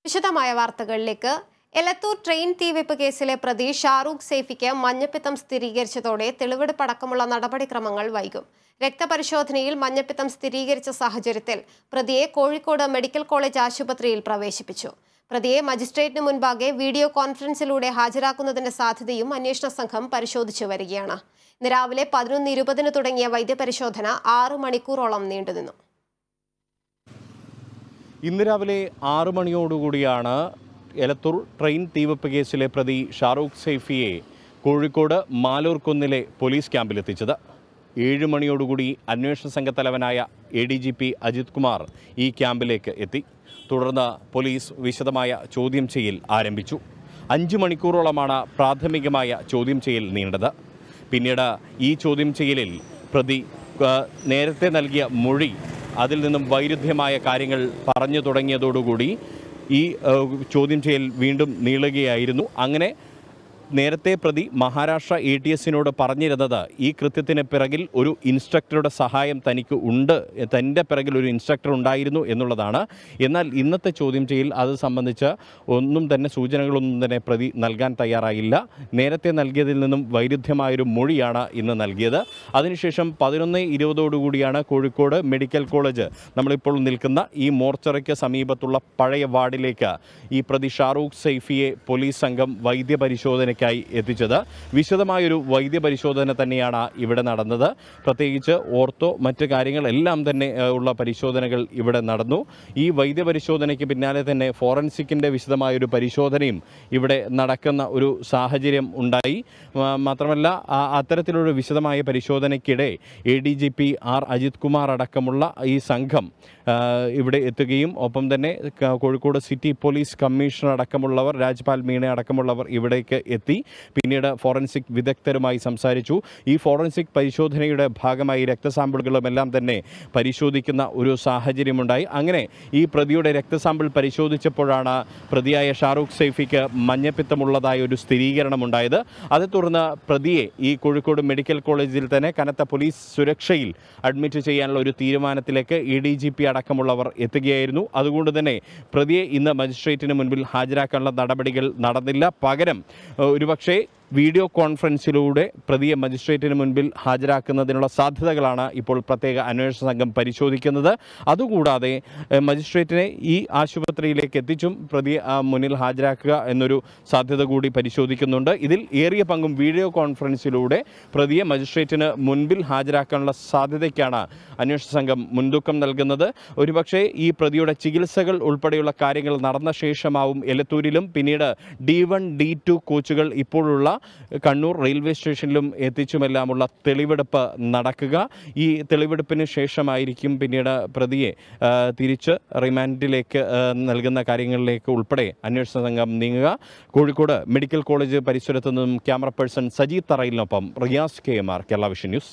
വിശദമായ വാർത്തകളിലേക്ക്. എലത്തൂർ ട്രെയിൻ തീവെപ്പ് കേസിലെ പ്രതി ഷാറൂഖ് സൈഫിക്ക് മഞ്ഞപ്പിത്തം സ്ഥിരീകരിച്ചതോടെ തെളിവെടുപ്പടക്കമുള്ള നടപടിക്രമങ്ങൾ വൈകും. രക്തപരിശോധനയിൽ മഞ്ഞപ്പിത്തം സ്ഥിരീകരിച്ച സാഹചര്യത്തിൽ പ്രതിയെ കോഴിക്കോട് മെഡിക്കൽ കോളേജ് ആശുപത്രിയിൽ പ്രവേശിപ്പിച്ചു. പ്രതിയെ മജിസ്ട്രേറ്റിന് മുൻപാകെ വീഡിയോ കോൺഫറൻസിലൂടെ ഹാജരാക്കുന്നതിന്റെ സാധ്യതയും അന്വേഷണ സംഘം പരിശോധിച്ചു വരികയാണ്. ഇന്ന് രാവിലെ 11:20 തുടങ്ങിയ വൈദ്യപരിശോധന 6 മണിക്കൂറോളം നീണ്ടുനിന്നു. ഇന്ന് രാവിലെ 6 മണിയോടുകൂടിയാണ് എലത്തൂർ ട്രെയിൻ തീവെപ്പ് കേസിലെ പ്രതി ഷാറൂഖ് സൈഫിയെ കോഴിക്കോട് മാലൂർക്കുന്നിലെ പോലീസ് ക്യാമ്പിലെത്തിച്ചത്. 7 മണിയോടുകൂടി അന്വേഷണ സംഘത്തലവനായ ADGP അജിത് കുമാർ ഈ ക്യാമ്പിലേക്ക് എത്തി. തുടർന്ന് പോലീസ് വിശദമായ ചോദ്യം ചെയ്യൽ ആരംഭിച്ചു. 5 മണിക്കൂറോളമാണ് പ്രാഥമികമായ ചോദ്യം ചെയ്യൽ നീണ്ടത്. പിന്നീട് ഈ ചോദ്യം ചെയ്യലിൽ പ്രതി നേരത്തെ നൽകിയ മൊഴി അതിൽ നിന്നും വൈരുദ്ധ്യമായ കാര്യങ്ങൾ പറഞ്ഞു തുടങ്ങിയതോടുകൂടി ഈ ചോദ്യം ചെയ്യൽ വീണ്ടും നീളുകയായിരുന്നു. അങ്ങനെ നേരത്തെ പ്രതി മഹാരാഷ്ട്ര ATSനോട് പറഞ്ഞിരുന്നത് ഈ കൃത്യത്തിന് പിറകിൽ ഒരു ഇൻസ്ട്രക്ടറുടെ സഹായം തനിക്ക് ഉണ്ട്, തൻ്റെ പിറകിൽ ഒരു ഇൻസ്ട്രക്ടർ ഉണ്ടായിരുന്നു എന്നുള്ളതാണ്. എന്നാൽ ഇന്നത്തെ ചോദ്യം ചെയ്യൽ അത് സംബന്ധിച്ച് ഒന്നും തന്നെ സൂചനകളൊന്നും തന്നെ പ്രതി നൽകാൻ തയ്യാറായില്ല. നേരത്തെ നൽകിയതിൽ നിന്നും വൈരുദ്ധ്യമായൊരു മൊഴിയാണ് ഇന്ന് നൽകിയത്. അതിനുശേഷം 11:20 കോഴിക്കോട് മെഡിക്കൽ കോളേജ്, നമ്മളിപ്പോൾ നിൽക്കുന്ന ഈ മോർച്ചറിക്ക് സമീപത്തുള്ള പഴയ വാർഡിലേക്ക് ഈ പ്രതി ഷാറൂഖ് സൈഫിയെ പോലീസ് സംഘം വൈദ്യപരിശോധന എത്തിച്ചത്. വിശദമായൊരു വൈദ്യപരിശോധന തന്നെയാണ് ഇവിടെ നടന്നത്. പ്രത്യേകിച്ച് ഓർത്തോ മറ്റ് കാര്യങ്ങളെല്ലാം തന്നെ ഉള്ള പരിശോധനകൾ ഇവിടെ നടന്നു. ഈ വൈദ്യപരിശോധനയ്ക്ക് പിന്നാലെ തന്നെ ഫോറൻസിക്കിൻ്റെ വിശദമായൊരു പരിശോധനയും ഇവിടെ നടക്കുന്ന ഒരു സാഹചര്യം ഉണ്ടായി. മാത്രമല്ല അത്തരത്തിലൊരു വിശദമായ പരിശോധനയ്ക്കിടെ ADGP അജിത് കുമാർ അടക്കമുള്ള ഈ സംഘം ഇവിടെ എത്തുകയും ഒപ്പം തന്നെ കോഴിക്കോട് സിറ്റി പോലീസ് കമ്മീഷണർ അടക്കമുള്ളവർ, രാജ്പാൽ മീണ അടക്കമുള്ളവർ ഇവിടേക്ക് എത്തി. പിന്നീട് ഫോറൻസിക് വിദഗ്ധരുമായി സംസാരിച്ചു. ഈ ഫോറൻസിക് പരിശോധനയുടെ ഭാഗമായി രക്തസാമ്പിളുകളും എല്ലാം തന്നെ പരിശോധിക്കുന്ന ഒരു സാഹചര്യമുണ്ടായി. അങ്ങനെ ഈ പ്രതിയുടെ രക്തസാമ്പിൾ പരിശോധിച്ചപ്പോഴാണ് പ്രതിയായ ഷാറൂഖ് സൈഫിക്ക് മഞ്ഞപ്പിത്തമുള്ളതായ ഒരു സ്ഥിരീകരണമുണ്ടായത്. അതേ തുടർന്ന് പ്രതിയെ ഈ കോഴിക്കോട് മെഡിക്കൽ കോളേജിൽ തന്നെ കനത്ത പോലീസ് സുരക്ഷയിൽ അഡ്മിറ്റ് ചെയ്യാനുള്ള ഒരു തീരുമാനത്തിലേക്ക് ADGP അടക്കമുള്ളവർ എത്തുകയായിരുന്നു. അതുകൊണ്ട് തന്നെ പ്രതിയെ ഇന്ന് മജിസ്ട്രേറ്റിന് മുൻപിൽ ഹാജരാക്കാനുള്ള നടപടികൾ നടന്നില്ല. പകരം ഒരുപക്ഷേ വീഡിയോ കോൺഫറൻസിലൂടെ പ്രതിയെ മജിസ്ട്രേറ്റിന് മുൻപിൽ ഹാജരാക്കുന്നതിനുള്ള സാധ്യതകളാണ് ഇപ്പോൾ പ്രത്യേക അന്വേഷണ സംഘം പരിശോധിക്കുന്നത്. അതുകൂടാതെ മജിസ്ട്രേറ്റിനെ ഈ ആശുപത്രിയിലേക്ക് എത്തിച്ചും പ്രതിയെ മുന്നിൽ ഹാജരാക്കുക എന്നൊരു സാധ്യത കൂടി പരിശോധിക്കുന്നുണ്ട്. ഇതിൽ ഏറിയ പങ്കും വീഡിയോ കോൺഫറൻസിലൂടെ പ്രതിയെ മജിസ്ട്രേറ്റിന് മുൻപിൽ ഹാജരാക്കാനുള്ള സാധ്യതയ്ക്കാണ് അന്വേഷണ സംഘം മുൻതൂക്കം നൽകുന്നത്. ഒരുപക്ഷേ ഈ പ്രതിയുടെ ചികിത്സകൾ ഉൾപ്പെടെയുള്ള കാര്യങ്ങൾ നടന്ന ശേഷമാവും എലത്തൂരിലും പിന്നീട് D1 D2 കോച്ചുകൾ ഇപ്പോഴുള്ള കണ്ണൂർ റെയിൽവേ സ്റ്റേഷനിലും എത്തിച്ചുമെല്ലാമുള്ള തെളിവെടുപ്പ് നടക്കുക. ഈ തെളിവെടുപ്പിന് ശേഷമായിരിക്കും പിന്നീട് പ്രതിയെ തിരിച്ച് റിമാൻഡിലേക്ക് നൽകുന്ന കാര്യങ്ങളിലേക്ക് ഉൾപ്പെടെ അന്വേഷണ സംഘം നീങ്ങുക. കോഴിക്കോട് മെഡിക്കൽ കോളേജ് പരിസരത്തു നിന്നും ക്യാമറ പേഴ്സൺ സജി തറയിലിനൊപ്പം Riyas KMR, Kerala vision news.